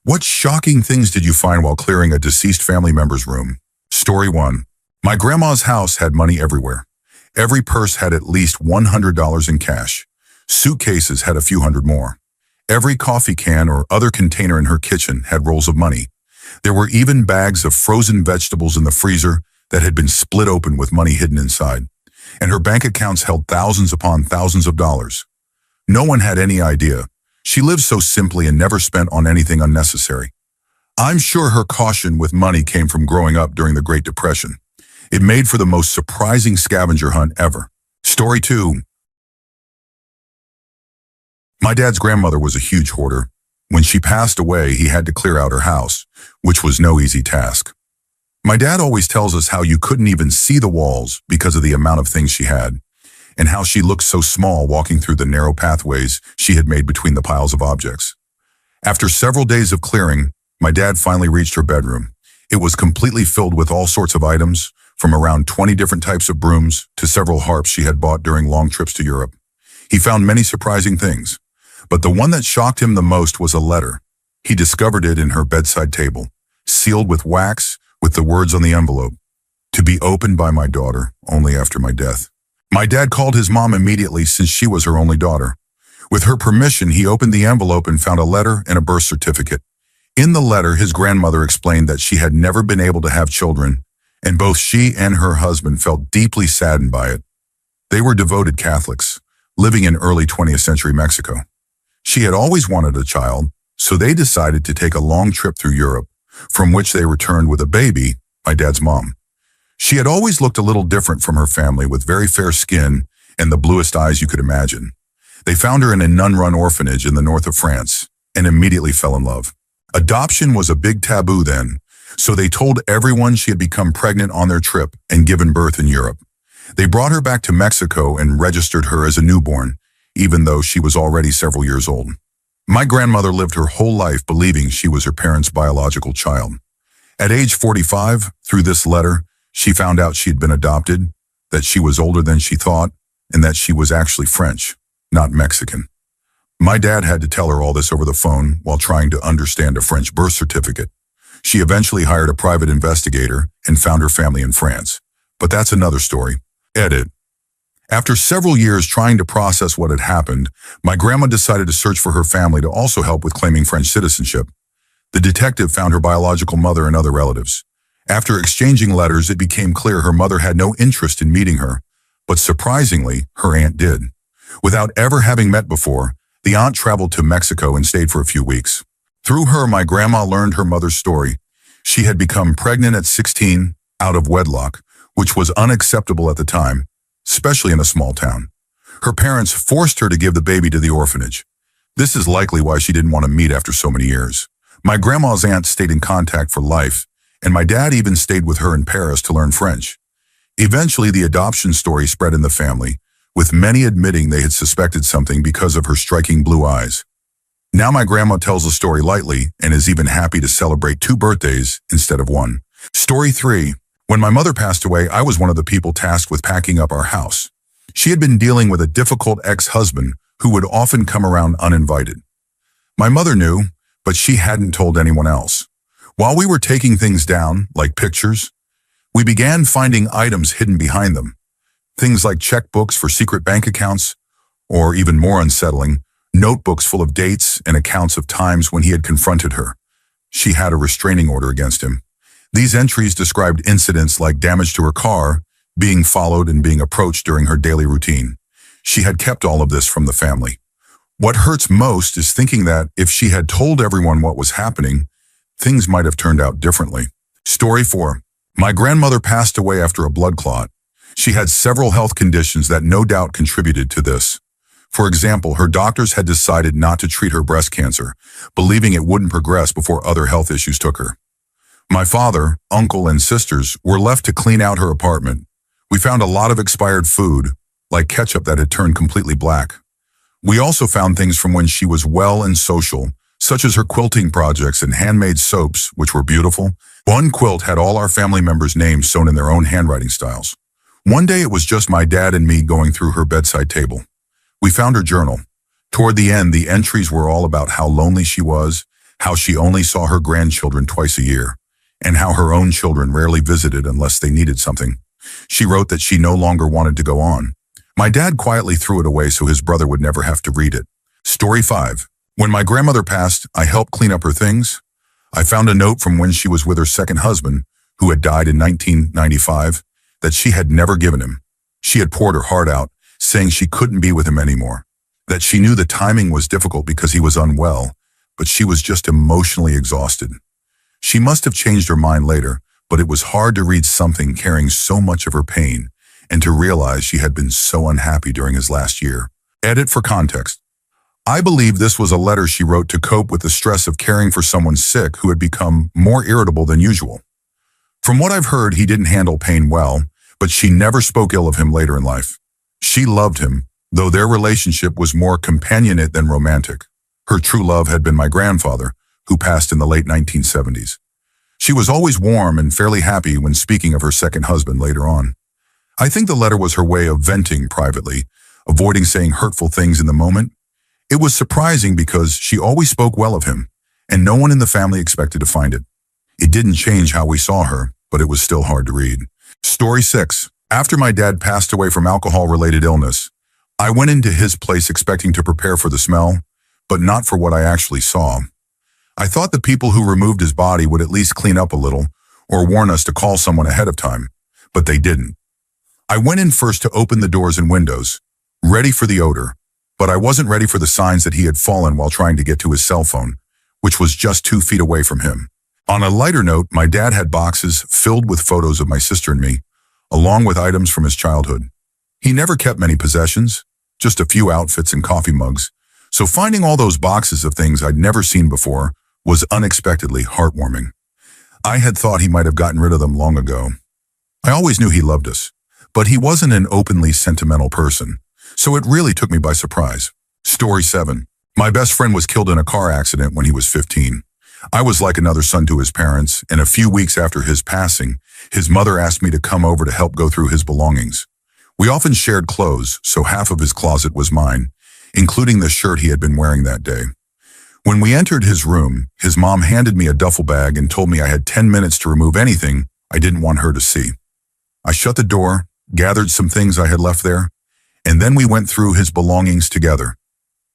What shocking things did you find while clearing a deceased family member's room? Story 1. My grandma's house had money everywhere. Every purse had at least $100 in cash. Suitcases had a few hundred more. Every coffee can or other container in her kitchen had rolls of money. There were even bags of frozen vegetables in the freezer that had been split open with money hidden inside. And her bank accounts held thousands upon thousands of dollars. No one had any idea. She lived so simply and never spent on anything unnecessary. I'm sure her caution with money came from growing up during the Great Depression. It made for the most surprising scavenger hunt ever. Story 2. My dad's grandmother was a huge hoarder. When she passed away, he had to clear out her house, which was no easy task. My dad always tells us how you couldn't even see the walls because of the amount of things she had, and how she looked so small walking through the narrow pathways she had made between the piles of objects. After several days of clearing, my dad finally reached her bedroom. It was completely filled with all sorts of items, from around 20 different types of brooms to several harps she had bought during long trips to Europe. He found many surprising things, but the one that shocked him the most was a letter. He discovered it in her bedside table, sealed with wax with the words on the envelope, "To be opened by my daughter only after my death." My dad called his mom immediately since she was her only daughter. With her permission, he opened the envelope and found a letter and a birth certificate. In the letter, his grandmother explained that she had never been able to have children, and both she and her husband felt deeply saddened by it. They were devoted Catholics, living in early 20th century Mexico. She had always wanted a child, so they decided to take a long trip through Europe, from which they returned with a baby, my dad's mom. She had always looked a little different from her family, with very fair skin and the bluest eyes you could imagine. They found her in a nun-run orphanage in the north of France and immediately fell in love. Adoption was a big taboo then, so they told everyone she had become pregnant on their trip and given birth in Europe. They brought her back to Mexico and registered her as a newborn, even though she was already several years old. My grandmother lived her whole life believing she was her parents' biological child. At age 45, through this letter, she found out she had been adopted, that she was older than she thought, and that she was actually French, not Mexican. My dad had to tell her all this over the phone while trying to understand a French birth certificate. She eventually hired a private investigator and found her family in France. But that's another story. Edit. After several years trying to process what had happened, my grandma decided to search for her family to also help with claiming French citizenship. The detective found her biological mother and other relatives. After exchanging letters, it became clear her mother had no interest in meeting her, but surprisingly, her aunt did. Without ever having met before, the aunt traveled to Mexico and stayed for a few weeks. Through her, my grandma learned her mother's story. She had become pregnant at 16, out of wedlock, which was unacceptable at the time, especially in a small town. Her parents forced her to give the baby to the orphanage. This is likely why she didn't want to meet after so many years. My grandma's aunt stayed in contact for life, and my dad even stayed with her in Paris to learn French. Eventually, the adoption story spread in the family, with many admitting they had suspected something because of her striking blue eyes. Now my grandma tells the story lightly and is even happy to celebrate 2 birthdays instead of 1. Story 3. When my mother passed away, I was one of the people tasked with packing up our house. She had been dealing with a difficult ex-husband who would often come around uninvited. My mother knew, but she hadn't told anyone else. While we were taking things down, like pictures, we began finding items hidden behind them. Things like checkbooks for secret bank accounts, or even more unsettling, notebooks full of dates and accounts of times when he had confronted her. She had a restraining order against him. These entries described incidents like damage to her car, being followed and being approached during her daily routine. She had kept all of this from the family. What hurts most is thinking that if she had told everyone what was happening, things might have turned out differently. Story 4. My grandmother passed away after a blood clot. She had several health conditions that no doubt contributed to this. For example, her doctors had decided not to treat her breast cancer, believing it wouldn't progress before other health issues took her. My father, uncle, and sisters were left to clean out her apartment. We found a lot of expired food, like ketchup that had turned completely black. We also found things from when she was well and social, such as her quilting projects and handmade soaps, which were beautiful. One quilt had all our family members' names sewn in their own handwriting styles. One day it was just my dad and me going through her bedside table. We found her journal. Toward the end, the entries were all about how lonely she was, how she only saw her grandchildren twice a year, and how her own children rarely visited unless they needed something. She wrote that she no longer wanted to go on. My dad quietly threw it away so his brother would never have to read it. Story 5. When my grandmother passed, I helped clean up her things. I found a note from when she was with her second husband, who had died in 1995, that she had never given him. She had poured her heart out, saying she couldn't be with him anymore, that she knew the timing was difficult because he was unwell, but she was just emotionally exhausted. She must have changed her mind later, but it was hard to read something carrying so much of her pain and to realize she had been so unhappy during his last year. Edit for context. I believe this was a letter she wrote to cope with the stress of caring for someone sick who had become more irritable than usual. From what I've heard, he didn't handle pain well, but she never spoke ill of him later in life. She loved him, though their relationship was more companionate than romantic. Her true love had been my grandfather, who passed in the late 1970s. She was always warm and fairly happy when speaking of her second husband later on. I think the letter was her way of venting privately, avoiding saying hurtful things in the moment. It was surprising because she always spoke well of him, and no one in the family expected to find it. It didn't change how we saw her, but it was still hard to read. Story 6. After my dad passed away from alcohol-related illness, I went into his place expecting to prepare for the smell, but not for what I actually saw. I thought the people who removed his body would at least clean up a little or warn us to call someone ahead of time, but they didn't. I went in first to open the doors and windows, ready for the odor, but I wasn't ready for the signs that he had fallen while trying to get to his cell phone, which was just 2 feet away from him. On a lighter note, my dad had boxes filled with photos of my sister and me, along with items from his childhood. He never kept many possessions, just a few outfits and coffee mugs, so finding all those boxes of things I'd never seen before was unexpectedly heartwarming. I had thought he might have gotten rid of them long ago. I always knew he loved us, but he wasn't an openly sentimental person, so it really took me by surprise. Story 7. My best friend was killed in a car accident when he was 15. I was like another son to his parents, and a few weeks after his passing, his mother asked me to come over to help go through his belongings. We often shared clothes, so half of his closet was mine, including the shirt he had been wearing that day. When we entered his room, his mom handed me a duffel bag and told me I had 10 minutes to remove anything I didn't want her to see. I shut the door, gathered some things I had left there, and then we went through his belongings together,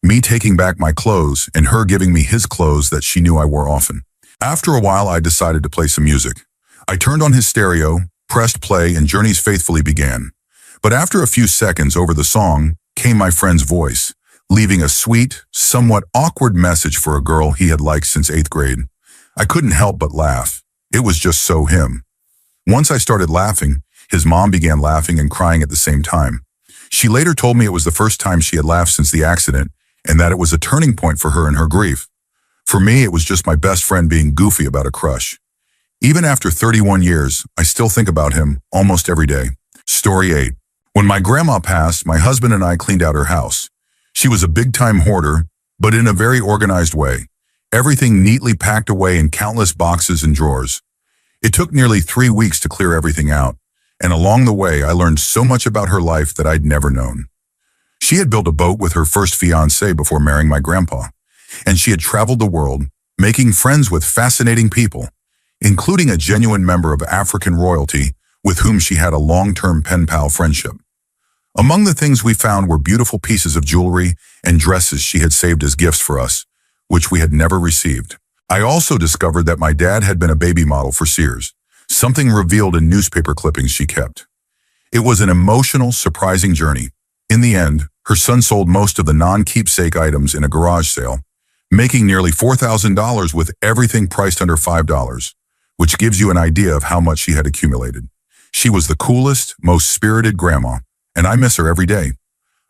me taking back my clothes and her giving me his clothes that she knew I wore often. After a while, I decided to play some music. I turned on his stereo, pressed play, and Journeys Faithfully began. But after a few seconds over the song came my friend's voice, leaving a sweet, somewhat awkward message for a girl he had liked since 8th grade. I couldn't help but laugh. It was just so him. Once I started laughing, his mom began laughing and crying at the same time. She later told me it was the first time she had laughed since the accident and that it was a turning point for her in her grief. For me, it was just my best friend being goofy about a crush. Even after 31 years, I still think about him almost every day. Story 8. When my grandma passed, my husband and I cleaned out her house. She was a big-time hoarder, but in a very organized way. Everything neatly packed away in countless boxes and drawers. It took nearly 3 weeks to clear everything out, and along the way, I learned so much about her life that I'd never known. She had built a boat with her first fiancé before marrying my grandpa, and she had traveled the world, making friends with fascinating people, including a genuine member of African royalty with whom she had a long-term pen pal friendship. Among the things we found were beautiful pieces of jewelry and dresses she had saved as gifts for us, which we had never received. I also discovered that my dad had been a baby model for Sears, something revealed in newspaper clippings she kept. It was an emotional, surprising journey. In the end, her son sold most of the non-keepsake items in a garage sale, making nearly $4,000 with everything priced under $5, which gives you an idea of how much she had accumulated. She was the coolest, most spirited grandma, and I miss her every day.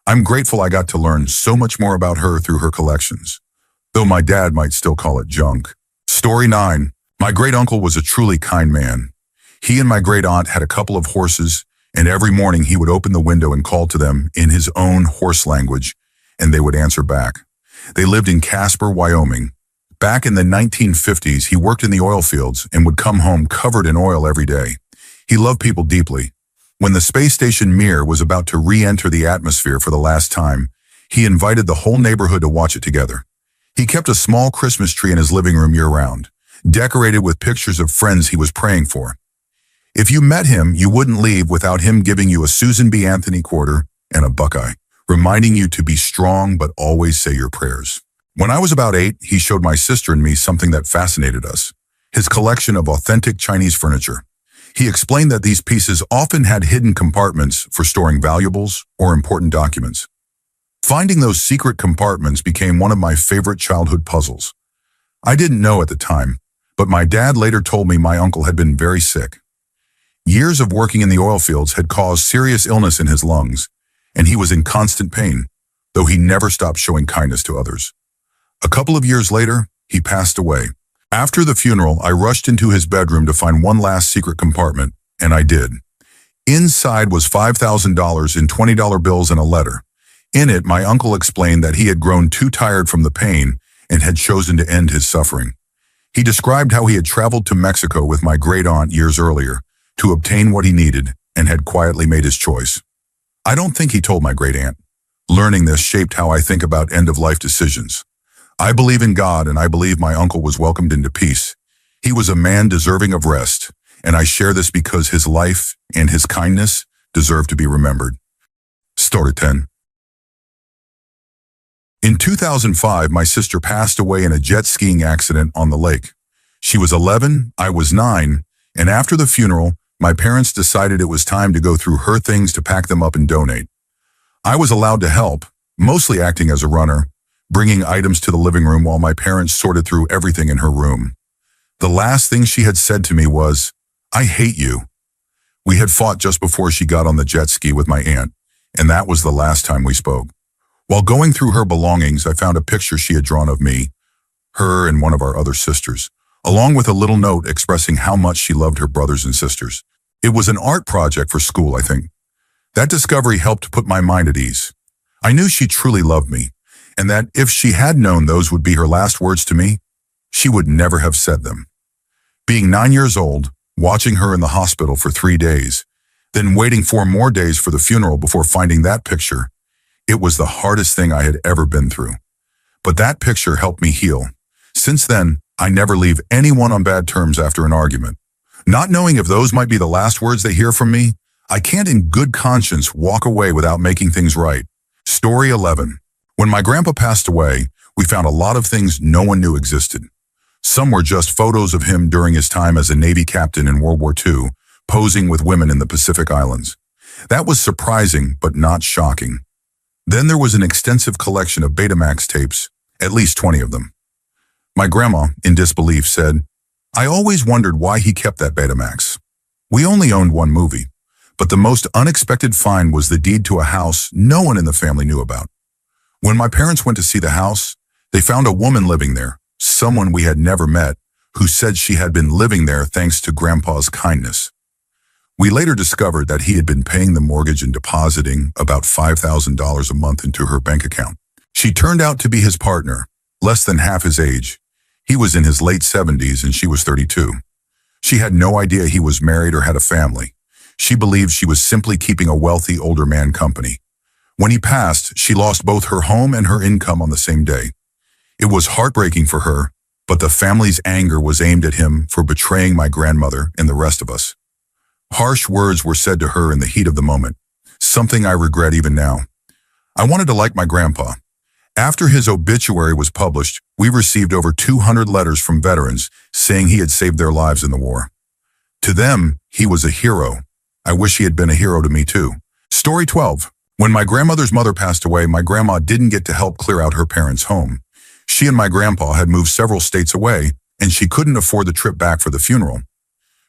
I'm grateful I got to learn so much more about her through her collections, though my dad might still call it junk. Story 9. My great-uncle was a truly kind man. He and my great-aunt had a couple of horses, and every morning he would open the window and call to them in his own horse language, and they would answer back. They lived in Casper, Wyoming. Back in the 1950s, he worked in the oil fields and would come home covered in oil every day. He loved people deeply. When the space station Mir was about to re-enter the atmosphere for the last time, he invited the whole neighborhood to watch it together. He kept a small Christmas tree in his living room year-round, decorated with pictures of friends he was praying for. If you met him, you wouldn't leave without him giving you a Susan B. Anthony quarter and a Buckeye, reminding you to be strong but always say your prayers. When I was about 8, he showed my sister and me something that fascinated us: his collection of authentic Chinese furniture. He explained that these pieces often had hidden compartments for storing valuables or important documents. Finding those secret compartments became one of my favorite childhood puzzles. I didn't know at the time, but my dad later told me my uncle had been very sick. Years of working in the oil fields had caused serious illness in his lungs, and he was in constant pain, though he never stopped showing kindness to others. A couple of years later, he passed away. After the funeral, I rushed into his bedroom to find one last secret compartment, and I did. Inside was $5,000 in $20 bills and a letter. In it, my uncle explained that he had grown too tired from the pain and had chosen to end his suffering. He described how he had traveled to Mexico with my great-aunt years earlier to obtain what he needed and had quietly made his choice. I don't think he told my great-aunt. Learning this shaped how I think about end-of-life decisions. I believe in God, and I believe my uncle was welcomed into peace. He was a man deserving of rest, and I share this because his life and his kindness deserve to be remembered. Story 10. In 2005, my sister passed away in a jet skiing accident on the lake. She was 11, I was 9, and after the funeral, my parents decided it was time to go through her things to pack them up and donate. I was allowed to help, mostly acting as a runner, bringing items to the living room while my parents sorted through everything in her room. The last thing she had said to me was, "I hate you." We had fought just before she got on the jet ski with my aunt, and that was the last time we spoke. While going through her belongings, I found a picture she had drawn of me, her and one of our other sisters, along with a little note expressing how much she loved her brothers and sisters. It was an art project for school, I think. That discovery helped put my mind at ease. I knew she truly loved me, and that if she had known those would be her last words to me, she would never have said them. Being 9 years old, watching her in the hospital for 3 days, then waiting 4 more days for the funeral before finding that picture, it was the hardest thing I had ever been through. But that picture helped me heal. Since then, I never leave anyone on bad terms after an argument. Not knowing if those might be the last words they hear from me, I can't in good conscience walk away without making things right. Story 11. When my grandpa passed away, we found a lot of things no one knew existed. Some were just photos of him during his time as a Navy captain in World War II, posing with women in the Pacific Islands. That was surprising, but not shocking. Then there was an extensive collection of Betamax tapes, at least 20 of them. My grandma, in disbelief, said, "I always wondered why he kept that Betamax. We only owned one movie, but the most unexpected find was the deed to a house no one in the family knew about. When my parents went to see the house, they found a woman living there, someone we had never met, who said she had been living there thanks to Grandpa's kindness. We later discovered that he had been paying the mortgage and depositing about $5,000 a month into her bank account. She turned out to be his partner, less than half his age. He was in his late 70s and she was 32. She had no idea he was married or had a family. She believed she was simply keeping a wealthy older man company. When he passed, she lost both her home and her income on the same day. It was heartbreaking for her, but the family's anger was aimed at him for betraying my grandmother and the rest of us. Harsh words were said to her in the heat of the moment, something I regret even now. I wanted to like my grandpa. After his obituary was published, we received over 200 letters from veterans saying he had saved their lives in the war. To them, he was a hero. I wish he had been a hero to me too. Story 12. When my grandmother's mother passed away, my grandma didn't get to help clear out her parents' home. She and my grandpa had moved several states away, and she couldn't afford the trip back for the funeral.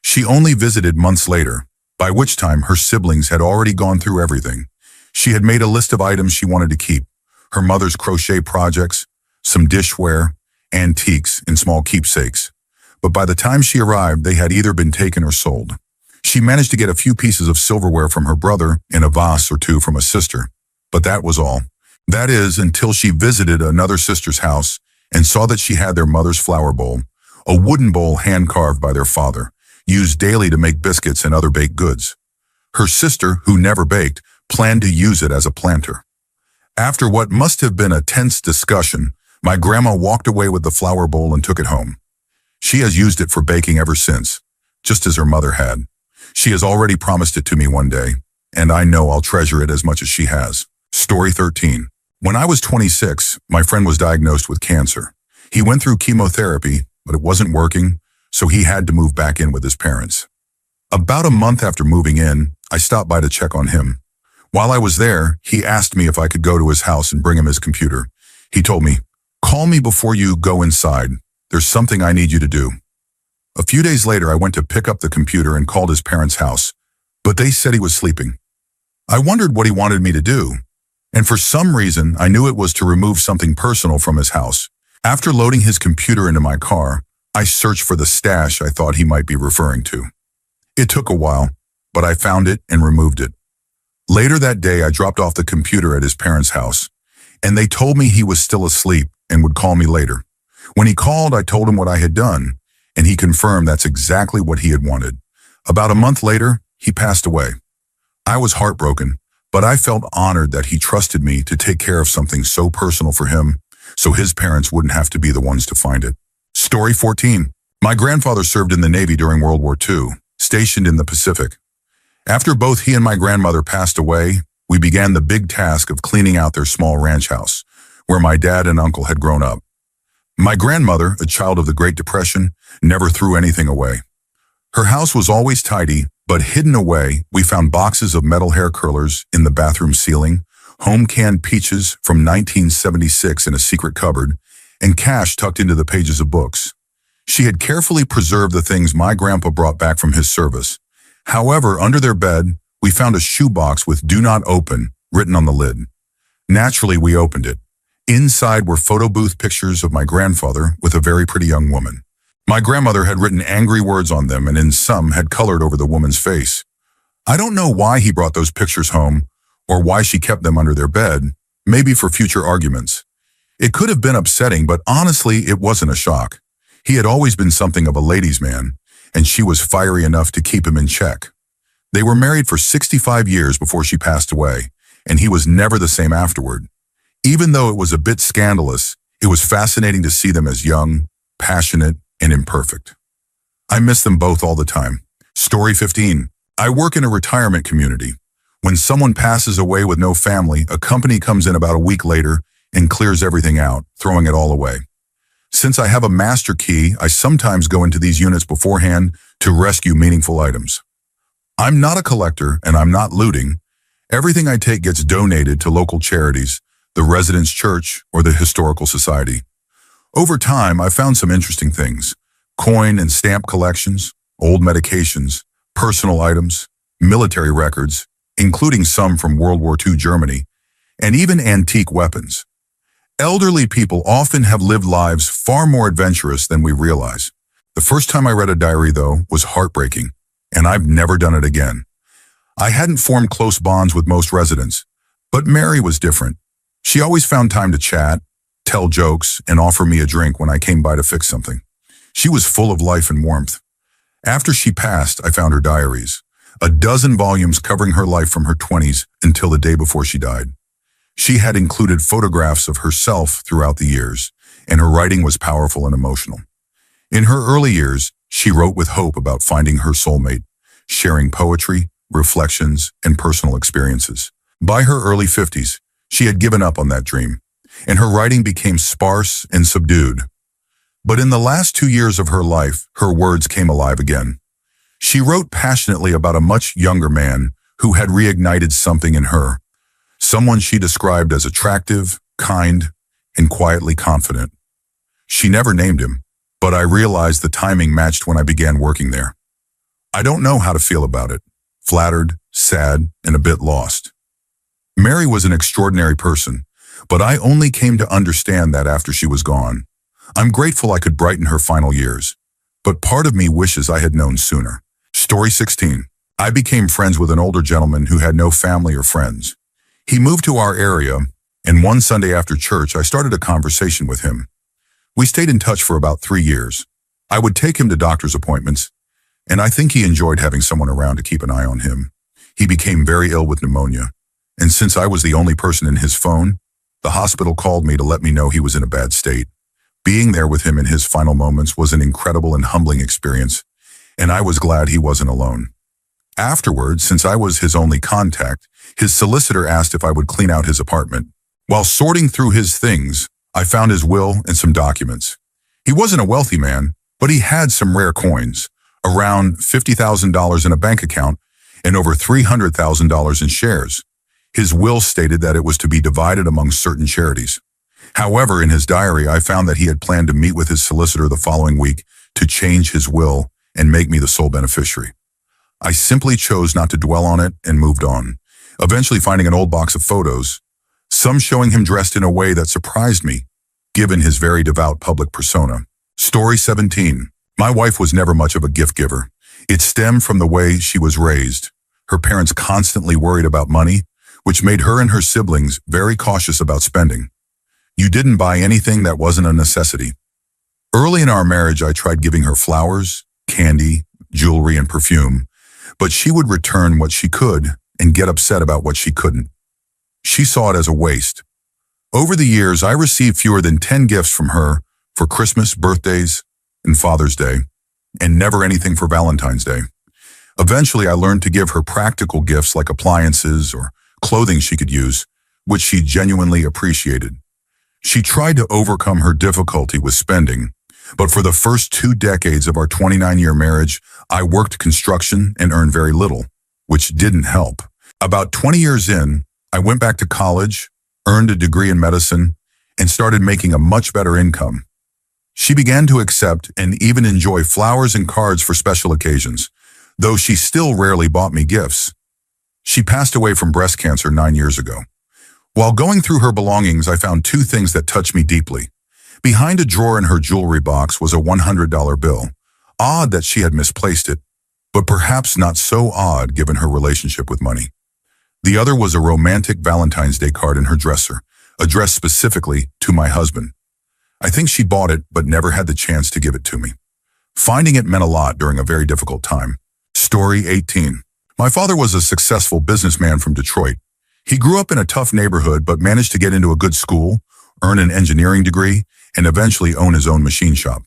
She only visited months later, by which time her siblings had already gone through everything. She had made a list of items she wanted to keep: her mother's crochet projects, some dishware, antiques, and small keepsakes. But by the time she arrived, they had either been taken or sold. She managed to get a few pieces of silverware from her brother and a vase or two from a sister, but that was all. That is, until she visited another sister's house and saw that she had their mother's flour bowl, a wooden bowl hand-carved by their father, used daily to make biscuits and other baked goods. Her sister, who never baked, planned to use it as a planter. After what must have been a tense discussion, My grandma walked away with the flower bowl and took it home. She has used it for baking ever since, just as her mother had. She has already promised it to me one day, and I know I'll treasure it as much as she has. Story 13. When I was 26, my friend was diagnosed with cancer. He went through chemotherapy, but it wasn't working, so he had to move back in with his parents. About a month after moving in, I stopped by to check on him. While I was there, he asked me if I could go to his house and bring him his computer. He told me, "Call me before you go inside. There's something I need you to do." A few days later, I went to pick up the computer and called his parents' house, but they said he was sleeping. I wondered what he wanted me to do, and for some reason, I knew it was to remove something personal from his house. After loading his computer into my car, I searched for the stash I thought he might be referring to. It took a while, but I found it and removed it. Later that day, I dropped off the computer at his parents' house, and they told me he was still asleep and would call me later. When he called, I told him what I had done, and he confirmed that's exactly what he had wanted. About a month later, he passed away. I was heartbroken, but I felt honored that he trusted me to take care of something so personal for him, so his parents wouldn't have to be the ones to find it. Story 14. My grandfather served in the Navy during World War II, stationed in the Pacific. After both he and my grandmother passed away, we began the big task of cleaning out their small ranch house, where my dad and uncle had grown up. My grandmother, a child of the Great Depression, never threw anything away. Her house was always tidy, but hidden away, we found boxes of metal hair curlers in the bathroom ceiling, home-canned peaches from 1976 in a secret cupboard, and cash tucked into the pages of books. She had carefully preserved the things my grandpa brought back from his service. However, under their bed, we found a shoebox with "Do Not Open" written on the lid. Naturally, we opened it. Inside were photo booth pictures of my grandfather with a very pretty young woman. My grandmother had written angry words on them and in some had colored over the woman's face. I don't know why he brought those pictures home or why she kept them under their bed, maybe for future arguments. It could have been upsetting, but honestly, it wasn't a shock. He had always been something of a ladies' man, and she was fiery enough to keep him in check. They were married for 65 years before she passed away, and he was never the same afterward. Even though it was a bit scandalous, it was fascinating to see them as young, passionate, and imperfect. I miss them both all the time. Story 15. I work in a retirement community. When someone passes away with no family, a company comes in about a week later and clears everything out, throwing it all away. Since I have a master key, I sometimes go into these units beforehand to rescue meaningful items. I'm not a collector and I'm not looting. Everything I take gets donated to local charities, the residents' church, or the historical society. Over time, I found some interesting things: coin and stamp collections, old medications, personal items, military records, including some from World War II Germany, and even antique weapons. Elderly people often have lived lives far more adventurous than we realize. The first time I read a diary, though, was heartbreaking, and I've never done it again. I hadn't formed close bonds with most residents, but Mary was different. She always found time to chat, tell jokes, and offer me a drink when I came by to fix something. She was full of life and warmth. After she passed, I found her diaries, a dozen volumes covering her life from her 20s until the day before she died. She had included photographs of herself throughout the years, and her writing was powerful and emotional. In her early years, she wrote with hope about finding her soulmate, sharing poetry, reflections, and personal experiences. By her early 50s, she had given up on that dream, and her writing became sparse and subdued. But in the last 2 years of her life, her words came alive again. She wrote passionately about a much younger man who had reignited something in her, someone she described as attractive, kind, and quietly confident. She never named him, but I realized the timing matched when I began working there. I don't know how to feel about it, flattered, sad, and a bit lost. Mary was an extraordinary person, but I only came to understand that after she was gone. I'm grateful I could brighten her final years, but part of me wishes I had known sooner. Story 16. I became friends with an older gentleman who had no family or friends. He moved to our area, and one Sunday after church, I started a conversation with him. We stayed in touch for about 3 years. I would take him to doctor's appointments, and I think he enjoyed having someone around to keep an eye on him. He became very ill with pneumonia, and since I was the only person in his phone, The hospital called me to let me know he was in a bad state. Being there with him in his final moments was an incredible and humbling experience, and I was glad he wasn't alone. Afterwards, since I was his only contact, his solicitor asked if I would clean out his apartment. While sorting through his things, I found his will and some documents. He wasn't a wealthy man, but he had some rare coins, around $50,000 in a bank account and over $300,000 in shares. His will stated that it was to be divided among certain charities. However, in his diary, I found that he had planned to meet with his solicitor the following week to change his will and make me the sole beneficiary. I simply chose not to dwell on it and moved on, eventually finding an old box of photos, some showing him dressed in a way that surprised me, given his very devout public persona. Story 17. My wife was never much of a gift giver. It stemmed from the way she was raised. Her parents constantly worried about money, which made her and her siblings very cautious about spending. You didn't buy anything that wasn't a necessity. Early in our marriage, I tried giving her flowers, candy, jewelry, and perfume, but she would return what she could and get upset about what she couldn't. She saw it as a waste. Over the years, I received fewer than 10 gifts from her for Christmas, birthdays, and Father's Day, and never anything for Valentine's Day. Eventually, I learned to give her practical gifts like appliances or clothing she could use, which she genuinely appreciated. She tried to overcome her difficulty with spending, but for the first 2 decades of our 29-year marriage, I worked construction and earned very little, which didn't help. About 20 years in, I went back to college, earned a degree in medicine, and started making a much better income. She began to accept and even enjoy flowers and cards for special occasions, though she still rarely bought me gifts. She passed away from breast cancer 9 years ago. While going through her belongings, I found 2 things that touched me deeply. Behind a drawer in her jewelry box was a $100 bill. Odd that she had misplaced it, but perhaps not so odd given her relationship with money. The other was a romantic Valentine's Day card in her dresser, addressed specifically to my husband. I think she bought it but never had the chance to give it to me. Finding it meant a lot during a very difficult time. Story 18. My father was a successful businessman from Detroit. He grew up in a tough neighborhood but managed to get into a good school, earn an engineering degree, and eventually own his own machine shop.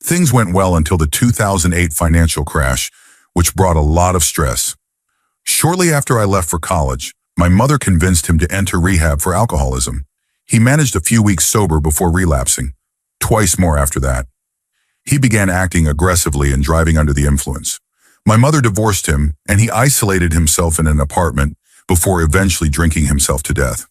Things went well until the 2008 financial crash, which brought a lot of stress. Shortly after I left for college, my mother convinced him to enter rehab for alcoholism. He managed a few weeks sober before relapsing, twice more after that. He began acting aggressively and driving under the influence. My mother divorced him, and he isolated himself in an apartment before eventually drinking himself to death.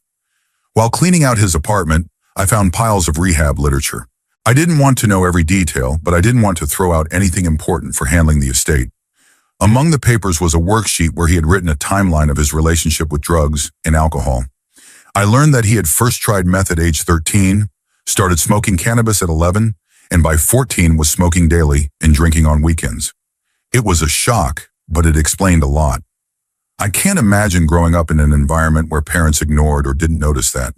While cleaning out his apartment, I found piles of rehab literature. I didn't want to know every detail, but I didn't want to throw out anything important for handling the estate. Among the papers was a worksheet where he had written a timeline of his relationship with drugs and alcohol. I learned that he had first tried meth at age 13, started smoking cannabis at 11, and by 14 was smoking daily and drinking on weekends. It was a shock, but it explained a lot. I can't imagine growing up in an environment where parents ignored or didn't notice that.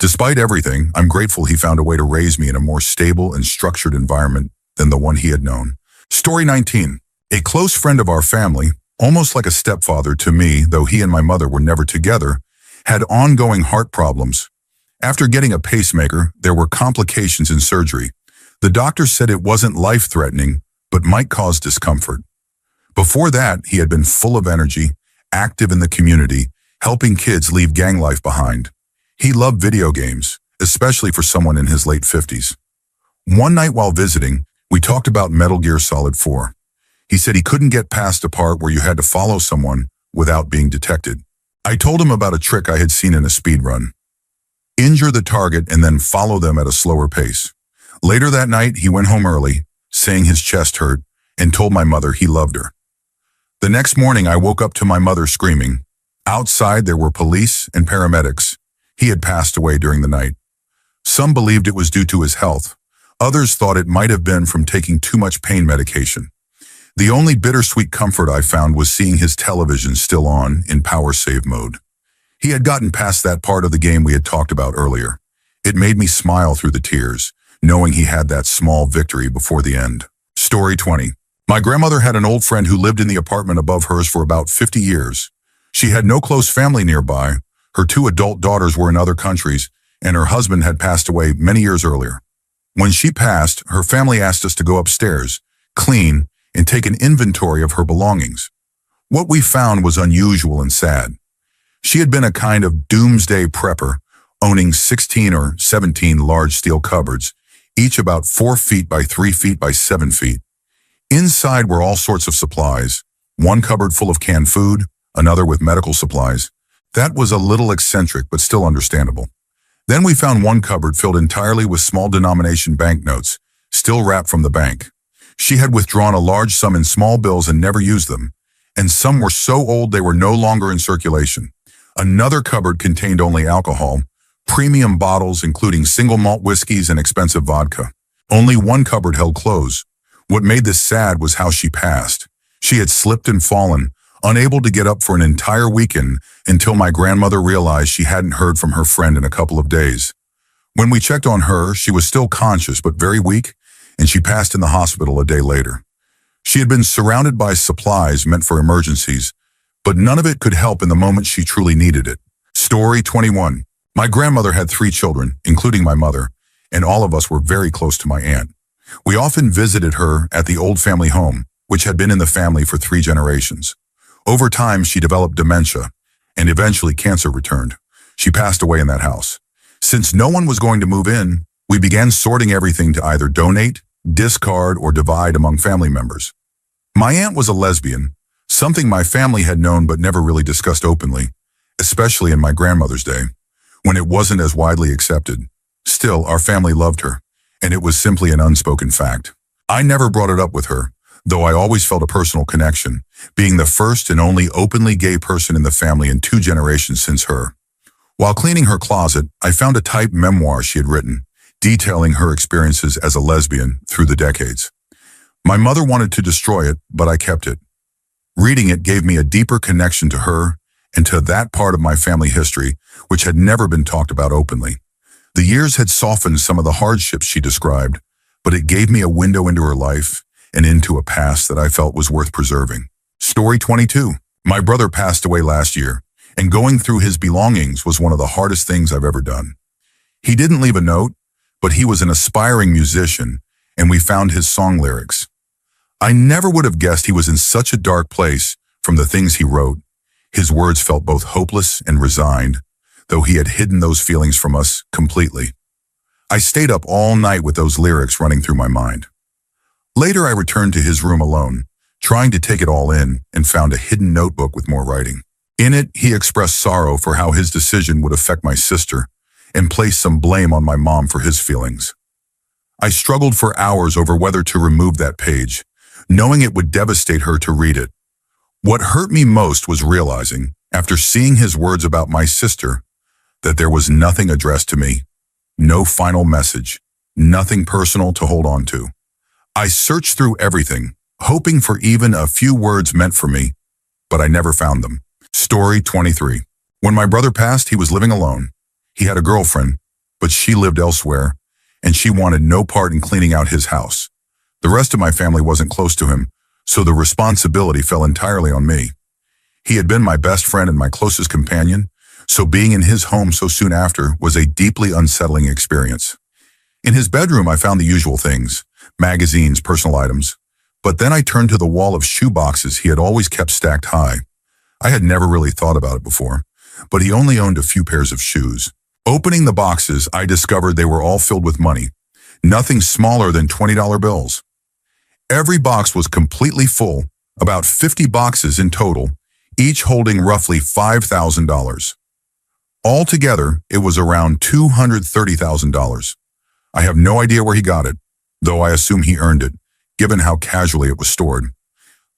Despite everything, I'm grateful he found a way to raise me in a more stable and structured environment than the one he had known. Story 19. A close friend of our family, almost like a stepfather to me, though he and my mother were never together, had ongoing heart problems. After getting a pacemaker, there were complications in surgery. The doctor said it wasn't life-threatening, but might cause discomfort. Before that, he had been full of energy, active in the community, helping kids leave gang life behind. He loved video games, especially for someone in his late 50s. One night while visiting, we talked about Metal Gear Solid 4. He said he couldn't get past a part where you had to follow someone without being detected. I told him about a trick I had seen in a speedrun. Injure the target and then follow them at a slower pace. Later that night, he went home early, saying his chest hurt, and told my mother he loved her. The next morning, I woke up to my mother screaming. Outside, there were police and paramedics. He had passed away during the night. Some believed it was due to his health. Others thought it might have been from taking too much pain medication. The only bittersweet comfort I found was seeing his television still on in power save mode. He had gotten past that part of the game we had talked about earlier. It made me smile through the tears, knowing he had that small victory before the end. Story 20. My grandmother had an old friend who lived in the apartment above hers for about 50 years. She had no close family nearby. Her 2 adult daughters were in other countries, and her husband had passed away many years earlier. When she passed, her family asked us to go upstairs, clean, and take an inventory of her belongings. What we found was unusual and sad. She had been a kind of doomsday prepper, owning 16 or 17 large steel cupboards, each about 4 feet by 3 feet by 7 feet. Inside were all sorts of supplies, one cupboard full of canned food, another with medical supplies. That was a little eccentric, but still understandable. Then we found one cupboard filled entirely with small denomination banknotes, still wrapped from the bank. She had withdrawn a large sum in small bills and never used them, and some were so old they were no longer in circulation. Another cupboard contained only alcohol, premium bottles including single malt whiskeys and expensive vodka. Only one cupboard held clothes. What made this sad was how she passed. She had slipped and fallen, unable to get up for an entire weekend until my grandmother realized she hadn't heard from her friend in a couple of days. When we checked on her, she was still conscious but very weak, and she passed in the hospital a day later. She had been surrounded by supplies meant for emergencies, but none of it could help in the moment she truly needed it. Story 21. My grandmother had 3 children, including my mother, and all of us were very close to my aunt. We often visited her at the old family home, which had been in the family for 3 generations. Over time, she developed dementia, and eventually cancer returned. She passed away in that house. Since no one was going to move in, we began sorting everything to either donate, discard, or divide among family members. My aunt was a lesbian, something my family had known but never really discussed openly, especially in my grandmother's day, when it wasn't as widely accepted. Still, our family loved her, and it was simply an unspoken fact. I never brought it up with her, though I always felt a personal connection, being the first and only openly gay person in the family in 2 generations since her. While cleaning her closet, I found a typed memoir she had written, detailing her experiences as a lesbian through the decades. My mother wanted to destroy it, but I kept it. Reading it gave me a deeper connection to her and to that part of my family history which had never been talked about openly. The years had softened some of the hardships she described, but it gave me a window into her life and into a past that I felt was worth preserving. Story 22. My brother passed away last year, and going through his belongings was one of the hardest things I've ever done. He didn't leave a note, but he was an aspiring musician, and we found his song lyrics. I never would have guessed he was in such a dark place from the things he wrote. His words felt both hopeless and resigned, though he had hidden those feelings from us completely. I stayed up all night with those lyrics running through my mind. Later, I returned to his room alone, trying to take it all in, and found a hidden notebook with more writing. In it, he expressed sorrow for how his decision would affect my sister and placed some blame on my mom for his feelings. I struggled for hours over whether to remove that page, knowing it would devastate her to read it. What hurt me most was realizing, after seeing his words about my sister, that there was nothing addressed to me, no final message, nothing personal to hold on to. I searched through everything, hoping for even a few words meant for me, but I never found them. Story 23. When my brother passed, he was living alone. He had a girlfriend, but she lived elsewhere, and she wanted no part in cleaning out his house. The rest of my family wasn't close to him, so the responsibility fell entirely on me. He had been my best friend and my closest companion, so being in his home so soon after was a deeply unsettling experience. In his bedroom, I found the usual things, magazines, personal items, but then I turned to the wall of shoe boxes he had always kept stacked high. I had never really thought about it before, but he only owned a few pairs of shoes. Opening the boxes, I discovered they were all filled with money, nothing smaller than $20 bills. Every box was completely full, about 50 boxes in total, each holding roughly $5,000. Altogether, it was around $230,000. I have no idea where he got it, though I assume he earned it, given how casually it was stored.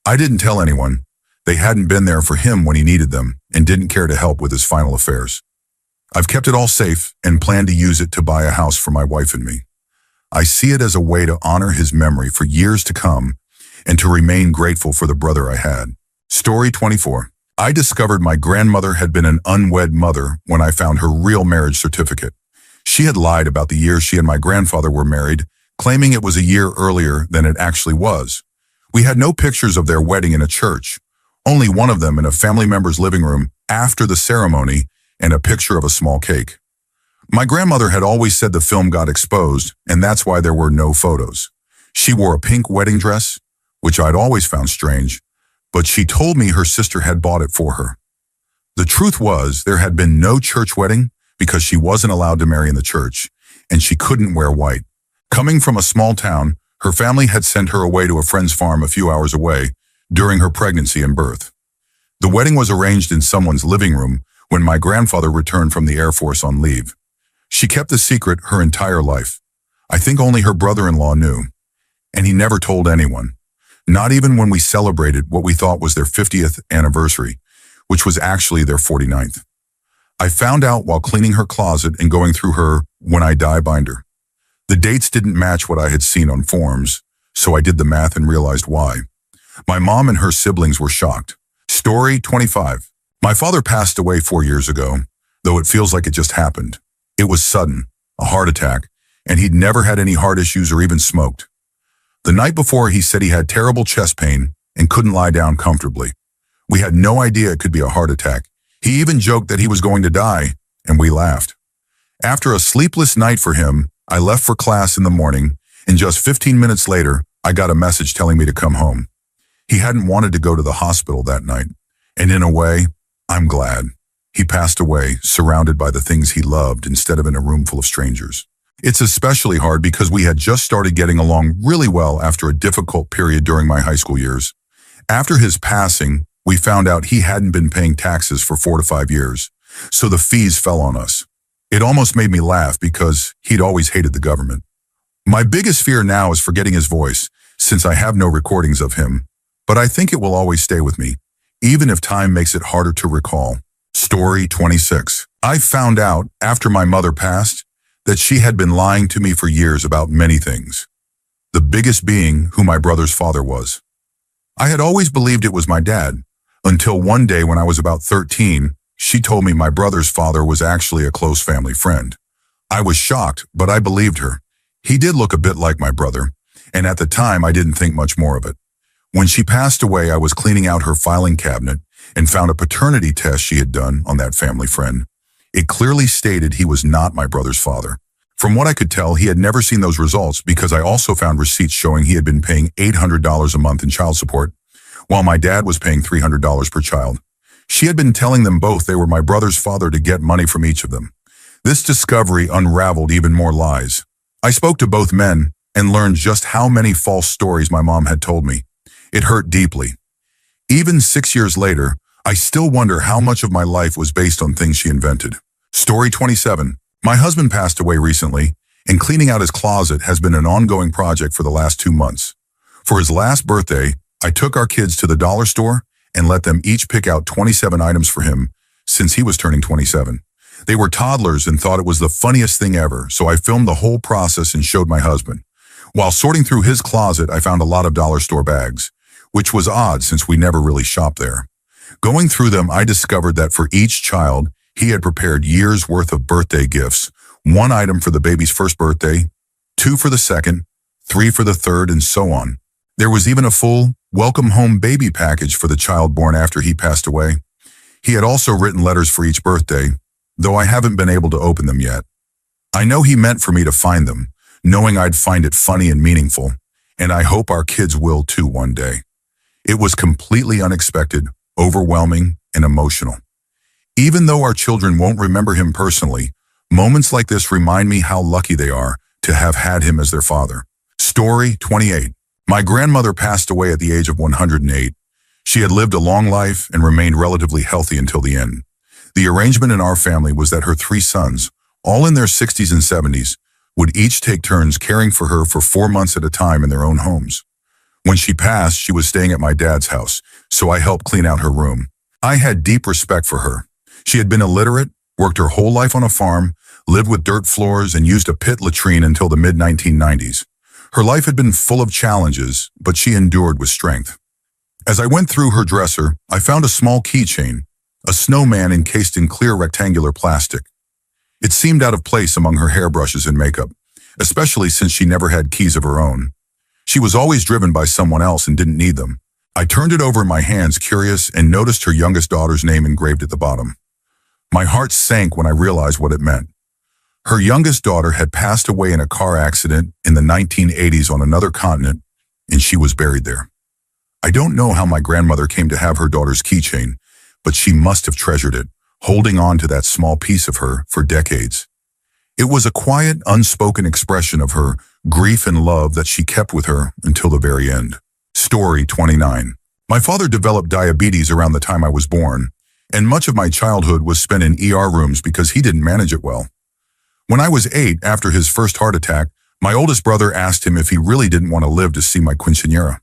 I didn't tell anyone. They hadn't been there for him when he needed them and didn't care to help with his final affairs. I've kept it all safe and plan to use it to buy a house for my wife and me. I see it as a way to honor his memory for years to come and to remain grateful for the brother I had. Story 24. I discovered my grandmother had been an unwed mother when I found her real marriage certificate. She had lied about the year she and my grandfather were married, claiming it was a year earlier than it actually was. We had no pictures of their wedding in a church, only one of them in a family member's living room after the ceremony and a picture of a small cake. My grandmother had always said the film got exposed, and that's why there were no photos. She wore a pink wedding dress, which I'd always found strange, but she told me her sister had bought it for her. The truth was, there had been no church wedding because she wasn't allowed to marry in the church, and she couldn't wear white. Coming from a small town, her family had sent her away to a friend's farm a few hours away during her pregnancy and birth. The wedding was arranged in someone's living room when my grandfather returned from the Air Force on leave. She kept the secret her entire life. I think only her brother-in-law knew, and he never told anyone, not even when we celebrated what we thought was their 50th anniversary, which was actually their 49th. I found out while cleaning her closet and going through her "when I die" binder. The dates didn't match what I had seen on forms, so I did the math and realized why. My mom and her siblings were shocked. Story 25. My father passed away 4 years ago, though it feels like it just happened. It was sudden, a heart attack, and he'd never had any heart issues or even smoked. The night before, he said he had terrible chest pain and couldn't lie down comfortably. We had no idea it could be a heart attack. He even joked that he was going to die, and we laughed. After a sleepless night for him, I left for class in the morning, and just 15 minutes later, I got a message telling me to come home. He hadn't wanted to go to the hospital that night, and in a way, I'm glad. He passed away, surrounded by the things he loved instead of in a room full of strangers. It's especially hard because we had just started getting along really well after a difficult period during my high school years. After his passing, we found out he hadn't been paying taxes for 4 to 5 years, so the fees fell on us. It almost made me laugh because he'd always hated the government. My biggest fear now is forgetting his voice, since I have no recordings of him, but I think it will always stay with me, even if time makes it harder to recall. Story 26. I found out, after my mother passed, that she had been lying to me for years about many things, the biggest being who my brother's father was. I had always believed it was my dad, until one day when I was about 13, she told me my brother's father was actually a close family friend. I was shocked, but I believed her. He did look a bit like my brother, and at the time I didn't think much more of it. When she passed away, I was cleaning out her filing cabinet and found a paternity test she had done on that family friend. It clearly stated he was not my brother's father. From what I could tell, he had never seen those results because I also found receipts showing he had been paying $800 a month in child support, while my dad was paying $300 per child. She had been telling them both they were my brother's father to get money from each of them. This discovery unraveled even more lies. I spoke to both men and learned just how many false stories my mom had told me. It hurt deeply. Even 6 years later, I still wonder how much of my life was based on things she invented. Story 27. My husband passed away recently, and cleaning out his closet has been an ongoing project for the last 2 months. For his last birthday, I took our kids to the dollar store and let them each pick out 27 items for him since he was turning 27. They were toddlers and thought it was the funniest thing ever, so I filmed the whole process and showed my husband. While sorting through his closet, I found a lot of dollar store bags, which was odd since we never really shopped there. Going through them, I discovered that for each child, he had prepared years' worth of birthday gifts, 1 item for the baby's first birthday, 2 for the second, 3 for the third, and so on. There was even a full welcome home baby package for the child born after he passed away. He had also written letters for each birthday, though I haven't been able to open them yet. I know he meant for me to find them, knowing I'd find it funny and meaningful, and I hope our kids will too one day. It was completely unexpected, overwhelming, and emotional. Even though our children won't remember him personally, moments like this remind me how lucky they are to have had him as their father. Story 28. My grandmother passed away at the age of 108. She had lived a long life and remained relatively healthy until the end. The arrangement in our family was that her 3 sons, all in their 60s and 70s, would each take turns caring for her for 4 months at a time in their own homes. When she passed, she was staying at my dad's house, so I helped clean out her room. I had deep respect for her. She had been illiterate, worked her whole life on a farm, lived with dirt floors, and used a pit latrine until the mid-1990s. Her life had been full of challenges, but she endured with strength. As I went through her dresser, I found a small keychain, a snowman encased in clear rectangular plastic. It seemed out of place among her hairbrushes and makeup, especially since she never had keys of her own. She was always driven by someone else and didn't need them. I turned it over in my hands, curious, and noticed her youngest daughter's name engraved at the bottom. My heart sank when I realized what it meant. Her youngest daughter had passed away in a car accident in the 1980s on another continent, and she was buried there. I don't know how my grandmother came to have her daughter's keychain, but she must have treasured it, holding on to that small piece of her for decades. It was a quiet, unspoken expression of her grief and love that she kept with her until the very end. Story 29. My father developed diabetes around the time I was born, and much of my childhood was spent in ER rooms because he didn't manage it well. When I was 8, after his first heart attack, my oldest brother asked him if he really didn't want to live to see my quinceañera.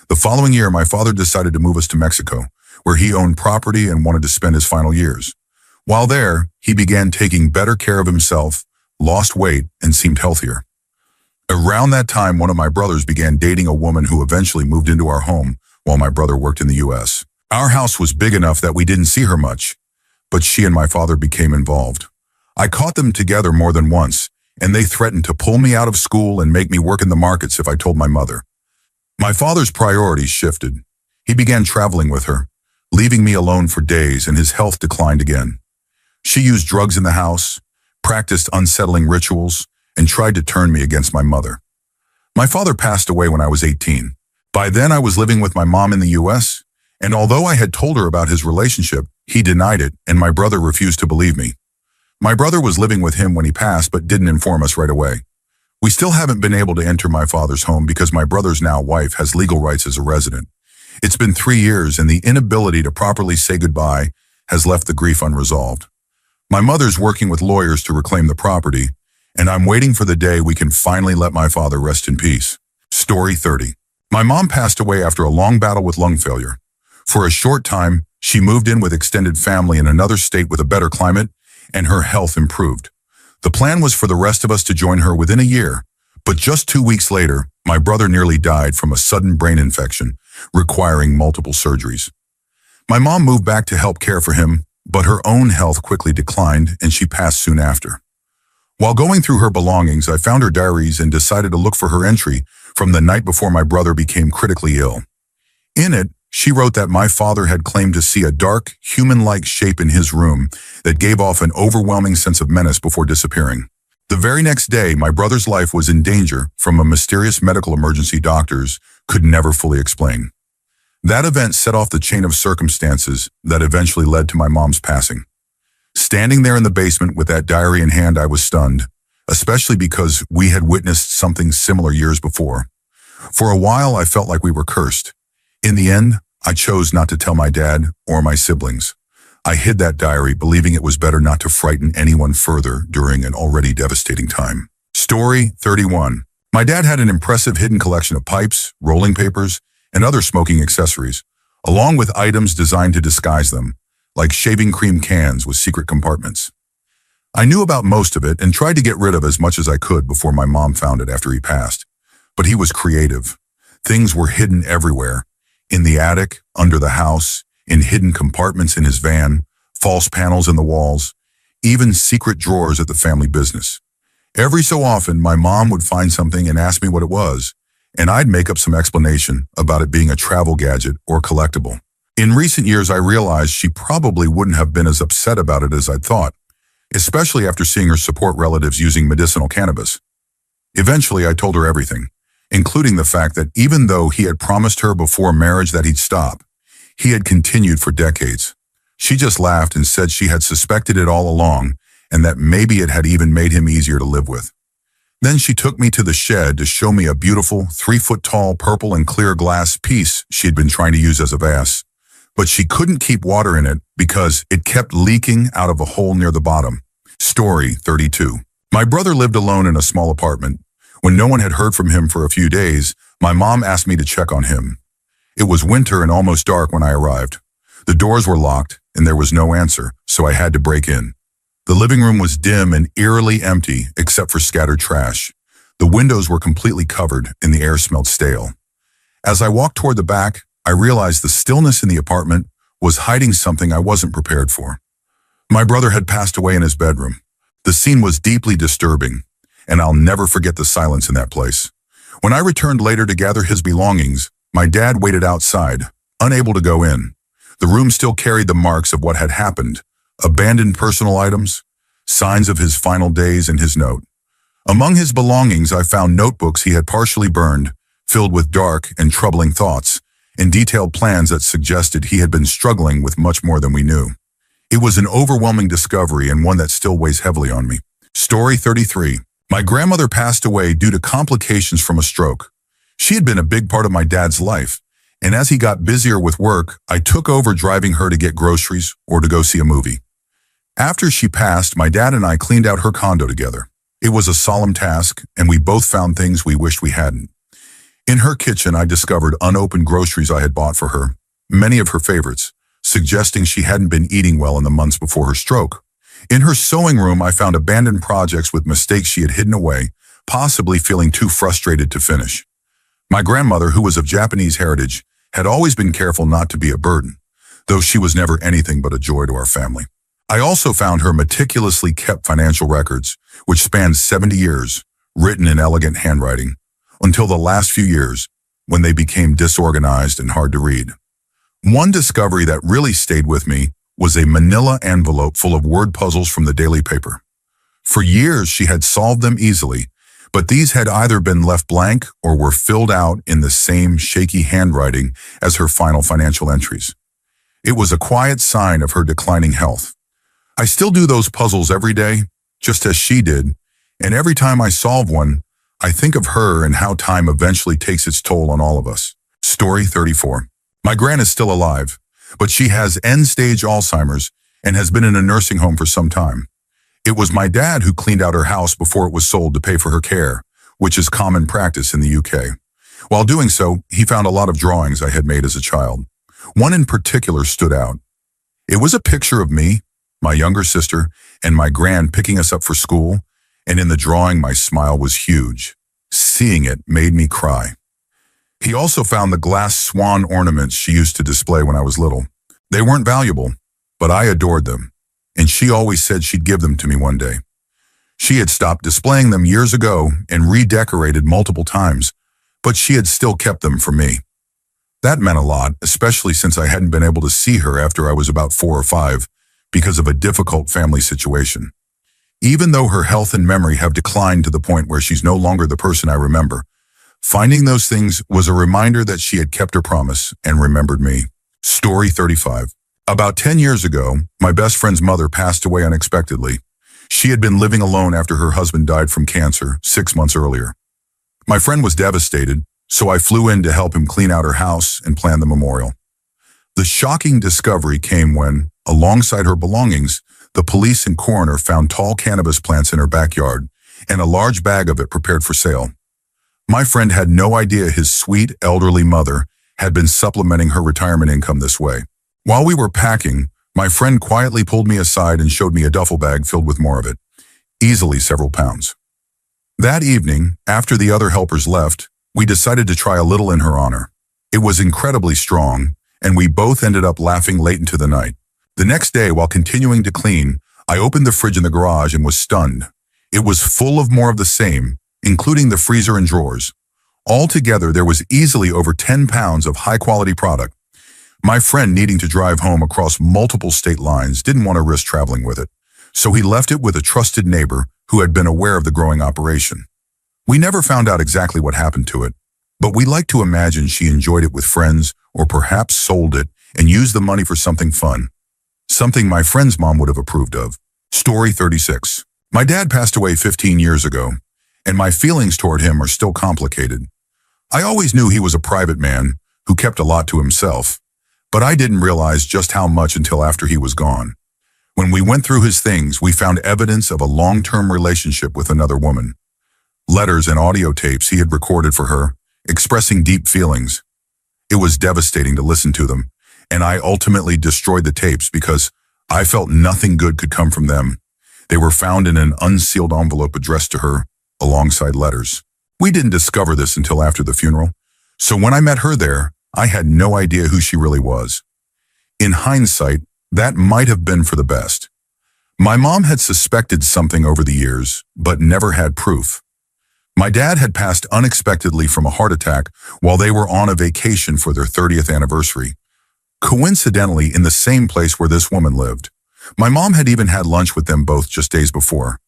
The following year, my father decided to move us to Mexico, where he owned property and wanted to spend his final years. While there, he began taking better care of himself, lost weight, and seemed healthier. Around that time, one of my brothers began dating a woman who eventually moved into our home while my brother worked in the U.S. Our house was big enough that we didn't see her much, but she and my father became involved. I caught them together more than once, and they threatened to pull me out of school and make me work in the markets if I told my mother. My father's priorities shifted. He began traveling with her, leaving me alone for days, and his health declined again. She used drugs in the house, practiced unsettling rituals, and tried to turn me against my mother. My father passed away when I was 18. By then, I was living with my mom in the U.S., and although I had told her about his relationship, he denied it, and my brother refused to believe me. My brother was living with him when he passed, but didn't inform us right away. We still haven't been able to enter my father's home because my brother's now wife has legal rights as a resident. It's been 3 years, and the inability to properly say goodbye has left the grief unresolved. My mother's working with lawyers to reclaim the property, and I'm waiting for the day we can finally let my father rest in peace. Story 30. My mom passed away after a long battle with lung failure. For a short time, she moved in with extended family in another state with a better climate, and her health improved. The plan was for the rest of us to join her within a year, but just 2 weeks later, my brother nearly died from a sudden brain infection, requiring multiple surgeries. My mom moved back to help care for him, but her own health quickly declined, and she passed soon after. While going through her belongings, I found her diaries and decided to look for her entry from the night before my brother became critically ill. In it, she wrote that my father had claimed to see a dark, human-like shape in his room that gave off an overwhelming sense of menace before disappearing. The very next day, my brother's life was in danger from a mysterious medical emergency doctors could never fully explain. That event set off the chain of circumstances that eventually led to my mom's passing. Standing there in the basement with that diary in hand, I was stunned, especially because we had witnessed something similar years before. For a while, I felt like we were cursed. In the end, I chose not to tell my dad or my siblings. I hid that diary, believing it was better not to frighten anyone further during an already devastating time. Story 31. My dad had an impressive hidden collection of pipes, rolling papers, and other smoking accessories, along with items designed to disguise them, like shaving cream cans with secret compartments. I knew about most of it and tried to get rid of as much as I could before my mom found it after he passed. But he was creative. Things were hidden everywhere. In the attic, under the house, in hidden compartments in his van, false panels in the walls, even secret drawers at the family business. Every so often, my mom would find something and ask me what it was, and I'd make up some explanation about it being a travel gadget or collectible. In recent years, I realized she probably wouldn't have been as upset about it as I'd thought, especially after seeing her support relatives using medicinal cannabis. Eventually, I told her everything, including the fact that even though he had promised her before marriage that he'd stop, he had continued for decades. She just laughed and said she had suspected it all along and that maybe it had even made him easier to live with. Then she took me to the shed to show me a beautiful 3-foot-tall purple and clear glass piece she'd been trying to use as a vase. But she couldn't keep water in it because it kept leaking out of a hole near the bottom. Story 32. My brother lived alone in a small apartment. When no one had heard from him for a few days, my mom asked me to check on him. It was winter and almost dark when I arrived. The doors were locked and there was no answer, so I had to break in. The living room was dim and eerily empty except for scattered trash. The windows were completely covered and the air smelled stale. As I walked toward the back, I realized the stillness in the apartment was hiding something I wasn't prepared for. My brother had passed away in his bedroom. The scene was deeply disturbing, and I'll never forget the silence in that place. When I returned later to gather his belongings, my dad waited outside, unable to go in. The room still carried the marks of what had happened: abandoned personal items, signs of his final days and his note. Among his belongings, I found notebooks he had partially burned, filled with dark and troubling thoughts, and detailed plans that suggested he had been struggling with much more than we knew. It was an overwhelming discovery and one that still weighs heavily on me. Story 33. My grandmother passed away due to complications from a stroke. She had been a big part of my dad's life, and as he got busier with work, I took over driving her to get groceries or to go see a movie. After she passed, my dad and I cleaned out her condo together. It was a solemn task, and we both found things we wished we hadn't. In her kitchen, I discovered unopened groceries I had bought for her, many of her favorites, suggesting she hadn't been eating well in the months before her stroke. In her sewing room, I found abandoned projects with mistakes she had hidden away, possibly feeling too frustrated to finish. My grandmother, who was of Japanese heritage, had always been careful not to be a burden, though she was never anything but a joy to our family. I also found her meticulously kept financial records, which spanned 70 years, written in elegant handwriting, until the last few years, when they became disorganized and hard to read. One discovery that really stayed with me was a manila envelope full of word puzzles from the daily paper. For years, she had solved them easily, but these had either been left blank or were filled out in the same shaky handwriting as her final financial entries. It was a quiet sign of her declining health. I still do those puzzles every day, just as she did, and every time I solve one, I think of her and how time eventually takes its toll on all of us. Story 34. My gran is still alive, but she has end-stage Alzheimer's and has been in a nursing home for some time. It was my dad who cleaned out her house before it was sold to pay for her care, which is common practice in the UK. While doing so, he found a lot of drawings I had made as a child. One in particular stood out. It was a picture of me, my younger sister, and my gran picking us up for school, and in the drawing my smile was huge. Seeing it made me cry. He also found the glass swan ornaments she used to display when I was little. They weren't valuable, but I adored them, and she always said she'd give them to me one day. She had stopped displaying them years ago and redecorated multiple times, but she had still kept them for me. That meant a lot, especially since I hadn't been able to see her after I was about 4 or 5 because of a difficult family situation. Even though her health and memory have declined to the point where she's no longer the person I remember, finding those things was a reminder that she had kept her promise and remembered me. Story 35. About 10 years ago, my best friend's mother passed away unexpectedly. She had been living alone after her husband died from cancer 6 months earlier. My friend was devastated, so I flew in to help him clean out her house and plan the memorial. The shocking discovery came when, alongside her belongings, the police and coroner found tall cannabis plants in her backyard and a large bag of it prepared for sale. My friend had no idea his sweet, elderly mother had been supplementing her retirement income this way. While we were packing, my friend quietly pulled me aside and showed me a duffel bag filled with more of it, easily several pounds. That evening, after the other helpers left, we decided to try a little in her honor. It was incredibly strong, and we both ended up laughing late into the night. The next day, while continuing to clean, I opened the fridge in the garage and was stunned. It was full of more of the same, including the freezer and drawers. Altogether, there was easily over 10 pounds of high-quality product. My friend, needing to drive home across multiple state lines, didn't want to risk traveling with it, so he left it with a trusted neighbor who had been aware of the growing operation. We never found out exactly what happened to it, but we like to imagine she enjoyed it with friends or perhaps sold it and used the money for something fun. Something my friend's mom would have approved of. Story 36. My dad passed away 15 years ago, and my feelings toward him are still complicated. I always knew he was a private man who kept a lot to himself, but I didn't realize just how much until after he was gone. When we went through his things, we found evidence of a long-term relationship with another woman. Letters and audio tapes he had recorded for her, expressing deep feelings. It was devastating to listen to them, and I ultimately destroyed the tapes because I felt nothing good could come from them. They were found in an unsealed envelope addressed to her, alongside letters. We didn't discover this until after the funeral, so when I met her there, I had no idea who she really was. In hindsight, that might have been for the best. My mom had suspected something over the years, but never had proof. My dad had passed unexpectedly from a heart attack while they were on a vacation for their 30th anniversary, coincidentally in the same place where this woman lived. My mom had even had lunch with them both just days before.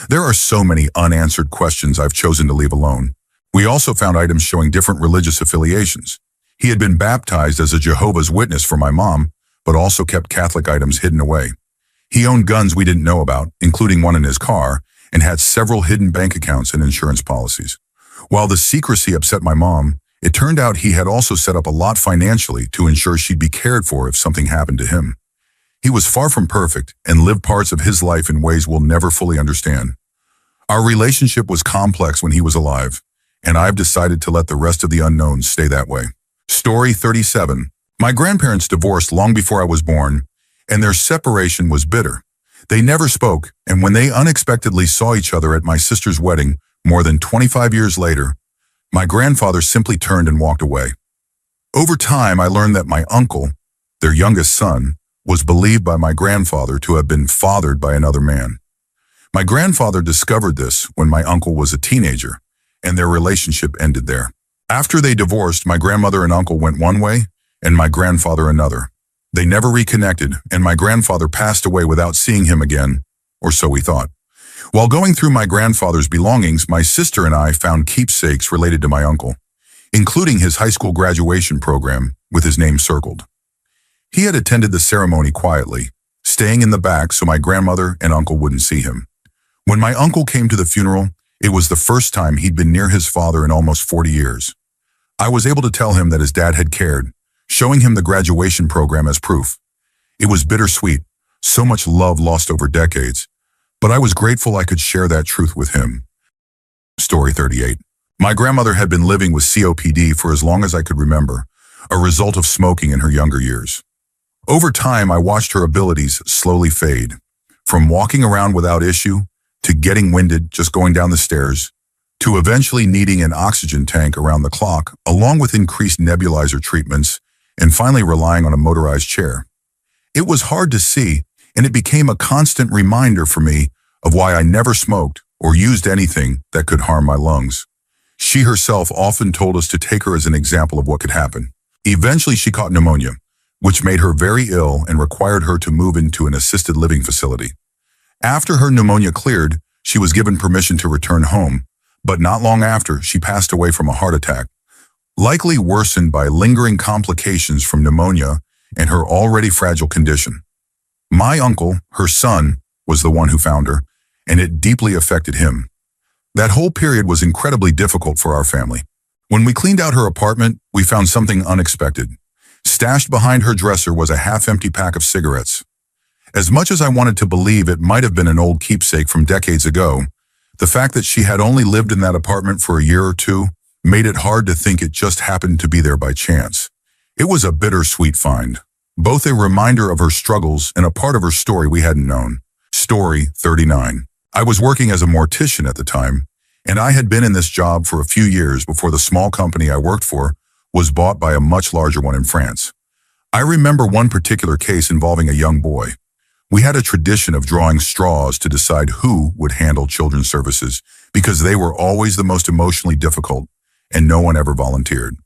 There are so many unanswered questions I've chosen to leave alone. We also found items showing different religious affiliations. He had been baptized as a Jehovah's Witness for my mom, but also kept Catholic items hidden away. He owned guns we didn't know about, including one in his car, and had several hidden bank accounts and insurance policies. While the secrecy upset my mom, it turned out he had also set up a lot financially to ensure she'd be cared for if something happened to him. He was far from perfect and lived parts of his life in ways we'll never fully understand. Our relationship was complex when he was alive, and I've decided to let the rest of the unknowns stay that way. Story 37. My grandparents divorced long before I was born, and their separation was bitter. They never spoke, and when they unexpectedly saw each other at my sister's wedding more than 25 years later, my grandfather simply turned and walked away. Over time, I learned that my uncle, their youngest son, was believed by my grandfather to have been fathered by another man. My grandfather discovered this when my uncle was a teenager, and their relationship ended there. After they divorced, my grandmother and uncle went one way, and my grandfather another. They never reconnected, and my grandfather passed away without seeing him again, or so we thought. While going through my grandfather's belongings, my sister and I found keepsakes related to my uncle, including his high school graduation program with his name circled. He had attended the ceremony quietly, staying in the back so my grandmother and uncle wouldn't see him. When my uncle came to the funeral, it was the first time he'd been near his father in almost 40 years. I was able to tell him that his dad had cared, showing him the graduation program as proof. It was bittersweet, so much love lost over decades, but I was grateful I could share that truth with him. Story 38. My grandmother had been living with COPD for as long as I could remember, a result of smoking in her younger years. Over time, I watched her abilities slowly fade, from walking around without issue, to getting winded just going down the stairs, to eventually needing an oxygen tank around the clock, along with increased nebulizer treatments, and finally relying on a motorized chair. It was hard to see, and it became a constant reminder for me of why I never smoked or used anything that could harm my lungs. She herself often told us to take her as an example of what could happen. Eventually, she caught pneumonia, which made her very ill and required her to move into an assisted living facility. After her pneumonia cleared, she was given permission to return home, but not long after, she passed away from a heart attack, likely worsened by lingering complications from pneumonia and her already fragile condition. My uncle, her son, was the one who found her, and it deeply affected him. That whole period was incredibly difficult for our family. When we cleaned out her apartment, we found something unexpected. Stashed behind her dresser was a half-empty pack of cigarettes. As much as I wanted to believe it might have been an old keepsake from decades ago, the fact that she had only lived in that apartment for a year or two made it hard to think it just happened to be there by chance. It was a bittersweet find, both a reminder of her struggles and a part of her story we hadn't known. Story 39. I was working as a mortician at the time, and I had been in this job for a few years before the small company I worked for was bought by a much larger one in France. I remember one particular case involving a young boy. We had a tradition of drawing straws to decide who would handle children's services because they were always the most emotionally difficult and no one ever volunteered.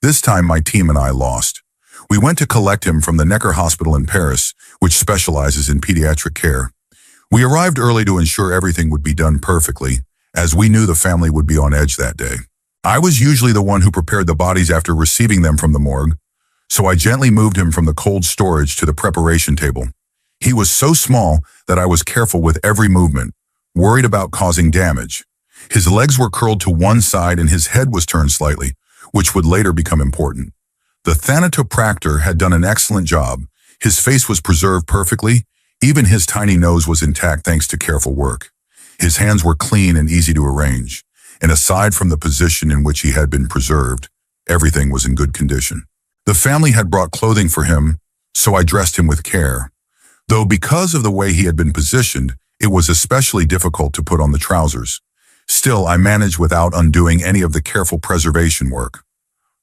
This time my team and I lost. We went to collect him from the Necker Hospital in Paris, which specializes in pediatric care. We arrived early to ensure everything would be done perfectly, as we knew the family would be on edge that day. I was usually the one who prepared the bodies after receiving them from the morgue, so I gently moved him from the cold storage to the preparation table. He was so small that I was careful with every movement, worried about causing damage. His legs were curled to one side and his head was turned slightly, which would later become important. The thanatopractor had done an excellent job. His face was preserved perfectly. Even his tiny nose was intact thanks to careful work. His hands were clean and easy to arrange, and aside from the position in which he had been preserved, everything was in good condition. The family had brought clothing for him, so I dressed him with care. Though because of the way he had been positioned, it was especially difficult to put on the trousers. Still, I managed without undoing any of the careful preservation work.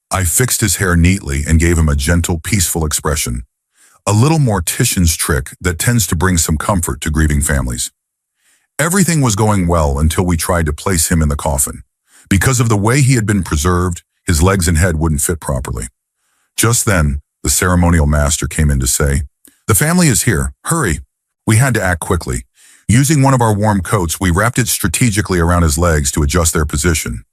I fixed his hair neatly and gave him a gentle, peaceful expression, a little mortician's trick that tends to bring some comfort to grieving families. Everything was going well until we tried to place him in the coffin. Because of the way he had been preserved, his legs and head wouldn't fit properly. Just then, the ceremonial master came in to say, "The family is here. Hurry. We had to act quickly. Using one of our warm coats, we wrapped it strategically around his legs to adjust their position.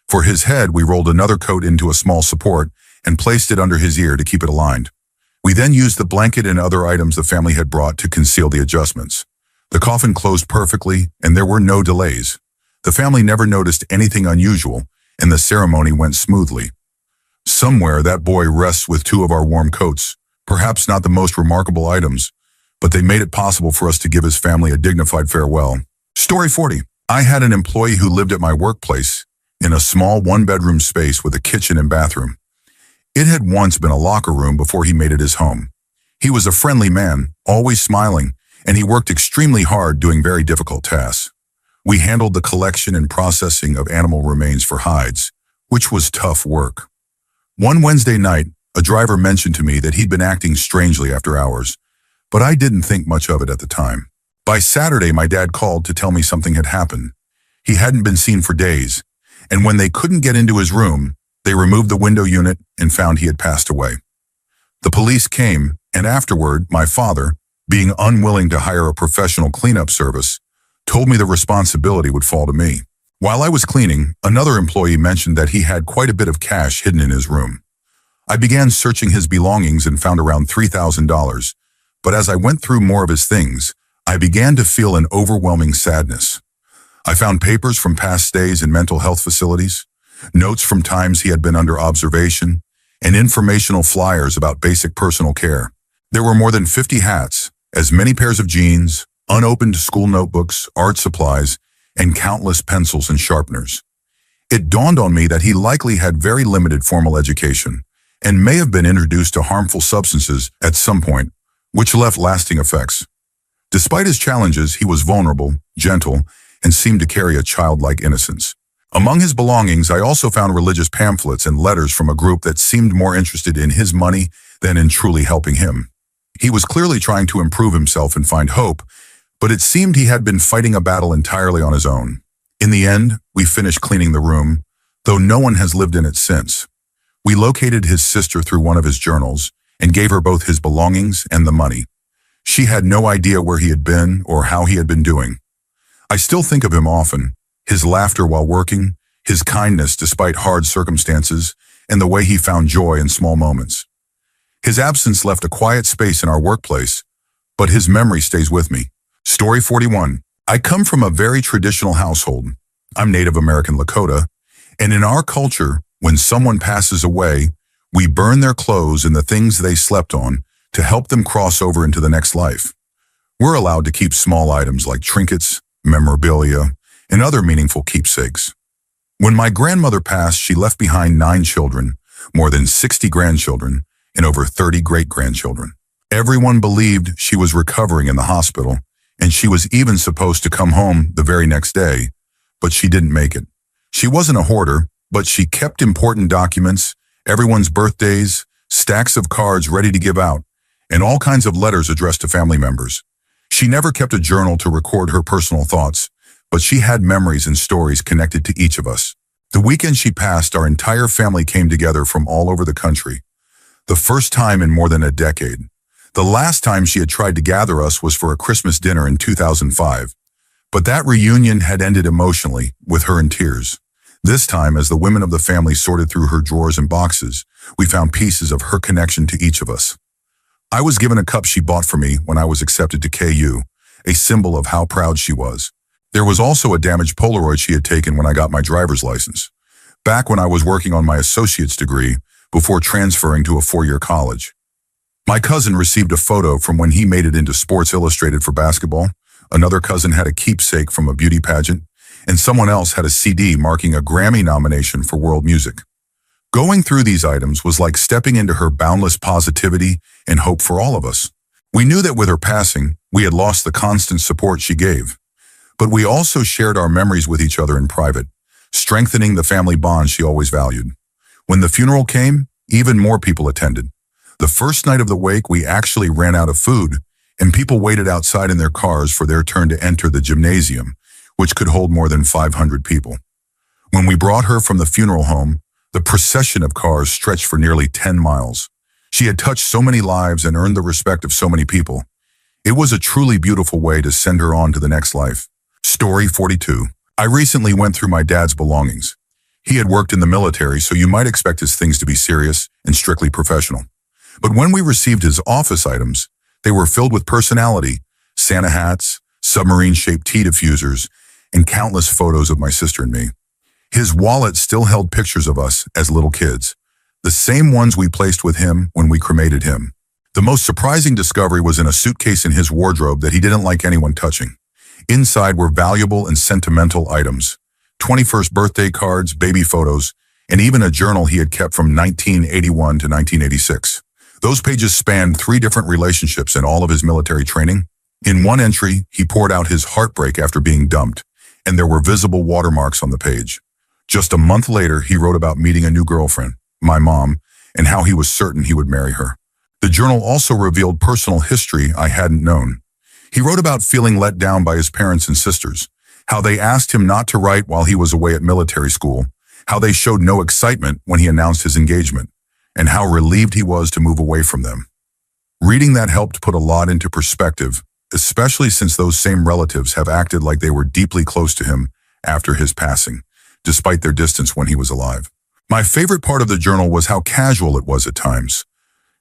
For his head, we rolled another coat into a small support and placed it under his ear to keep it aligned. We then used the blanket and other items the family had brought to conceal the adjustments. The coffin closed perfectly, and there were no delays. The family never noticed anything unusual, and the ceremony went smoothly. Somewhere, that boy rests with two of our warm coats, perhaps not the most remarkable items, but they made it possible for us to give his family a dignified farewell. Story 40. I had an employee who lived at my workplace in a small one-bedroom space with a kitchen and bathroom. It had once been a locker room before he made it his home. He was a friendly man, always smiling, and he worked extremely hard doing very difficult tasks. We handled the collection and processing of animal remains for hides, which was tough work. One Wednesday night, a driver mentioned to me that he'd been acting strangely after hours, but I didn't think much of it at the time. By Saturday, my dad called to tell me something had happened. He hadn't been seen for days, and when they couldn't get into his room, they removed the window unit and found he had passed away. The police came, and afterward, my father, being unwilling to hire a professional cleanup service, told me the responsibility would fall to me. While I was cleaning, another employee mentioned that he had quite a bit of cash hidden in his room. I began searching his belongings and found around $3,000, but as I went through more of his things, I began to feel an overwhelming sadness. I found papers from past stays in mental health facilities, notes from times he had been under observation, and informational flyers about basic personal care. There were more than 50 hats, as many pairs of jeans, unopened school notebooks, art supplies, and countless pencils and sharpeners. It dawned on me that he likely had very limited formal education and may have been introduced to harmful substances at some point, which left lasting effects. Despite his challenges, he was vulnerable, gentle, and seemed to carry a childlike innocence. Among his belongings, I also found religious pamphlets and letters from a group that seemed more interested in his money than in truly helping him. He was clearly trying to improve himself and find hope, but it seemed he had been fighting a battle entirely on his own. In the end, we finished cleaning the room, though no one has lived in it since. We located his sister through one of his journals and gave her both his belongings and the money. She had no idea where he had been or how he had been doing. I still think of him often, his laughter while working, his kindness despite hard circumstances, and the way he found joy in small moments. His absence left a quiet space in our workplace, but his memory stays with me. Story 41. I come from a very traditional household. I'm Native American Lakota, and in our culture, when someone passes away, we burn their clothes and the things they slept on to help them cross over into the next life. We're allowed to keep small items like trinkets, memorabilia, and other meaningful keepsakes. When my grandmother passed, she left behind 9 children, more than 60 grandchildren, and over 30 great-grandchildren. Everyone believed she was recovering in the hospital, and she was even supposed to come home the very next day, but she didn't make it. She wasn't a hoarder, but she kept important documents, everyone's birthdays, stacks of cards ready to give out, and all kinds of letters addressed to family members. She never kept a journal to record her personal thoughts, but she had memories and stories connected to each of us. The weekend she passed, our entire family came together from all over the country. The first time in more than a decade. The last time she had tried to gather us was for a Christmas dinner in 2005. But that reunion had ended emotionally, with her in tears. This time, as the women of the family sorted through her drawers and boxes, we found pieces of her connection to each of us. I was given a cup she bought for me when I was accepted to KU, a symbol of how proud she was. There was also a damaged Polaroid she had taken when I got my driver's license, back when I was working on my associate's degree before transferring to a 4-year college. My cousin received a photo from when he made it into Sports Illustrated for basketball. Another cousin had a keepsake from a beauty pageant, and someone else had a CD marking a Grammy nomination for world music. Going through these items was like stepping into her boundless positivity and hope for all of us. We knew that with her passing, we had lost the constant support she gave. But we also shared our memories with each other in private, strengthening the family bond she always valued. When the funeral came, even more people attended. The first night of the wake, we actually ran out of food, and people waited outside in their cars for their turn to enter the gymnasium, which could hold more than 500 people. When we brought her from the funeral home, the procession of cars stretched for nearly 10 miles. She had touched so many lives and earned the respect of so many people. It was a truly beautiful way to send her on to the next life. Story 42. I recently went through my dad's belongings. He had worked in the military, so you might expect his things to be serious and strictly professional. But when we received his office items, they were filled with personality, Santa hats, submarine-shaped tea diffusers, and countless photos of my sister and me. His wallet still held pictures of us as little kids, the same ones we placed with him when we cremated him. The most surprising discovery was in a suitcase in his wardrobe that he didn't like anyone touching. Inside were valuable and sentimental items, 21st birthday cards, baby photos, and even a journal he had kept from 1981 to 1986. Those pages spanned 3 different relationships and all of his military training. In one entry, he poured out his heartbreak after being dumped, and there were visible watermarks on the page. Just a month later, he wrote about meeting a new girlfriend, my mom, and how he was certain he would marry her. The journal also revealed personal history I hadn't known. He wrote about feeling let down by his parents and sisters, how they asked him not to write while he was away at military school, how they showed no excitement when he announced his engagement, and how relieved he was to move away from them. Reading that helped put a lot into perspective, especially since those same relatives have acted like they were deeply close to him after his passing, despite their distance when he was alive. My favorite part of the journal was how casual it was at times.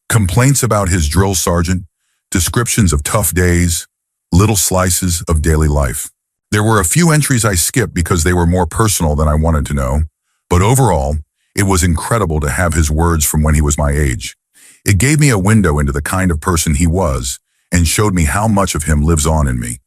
Complaints about his drill sergeant, descriptions of tough days, little slices of daily life. There were a few entries I skipped because they were more personal than I wanted to know, but overall, it was incredible to have his words from when he was my age. It gave me a window into the kind of person he was and showed me how much of him lives on in me.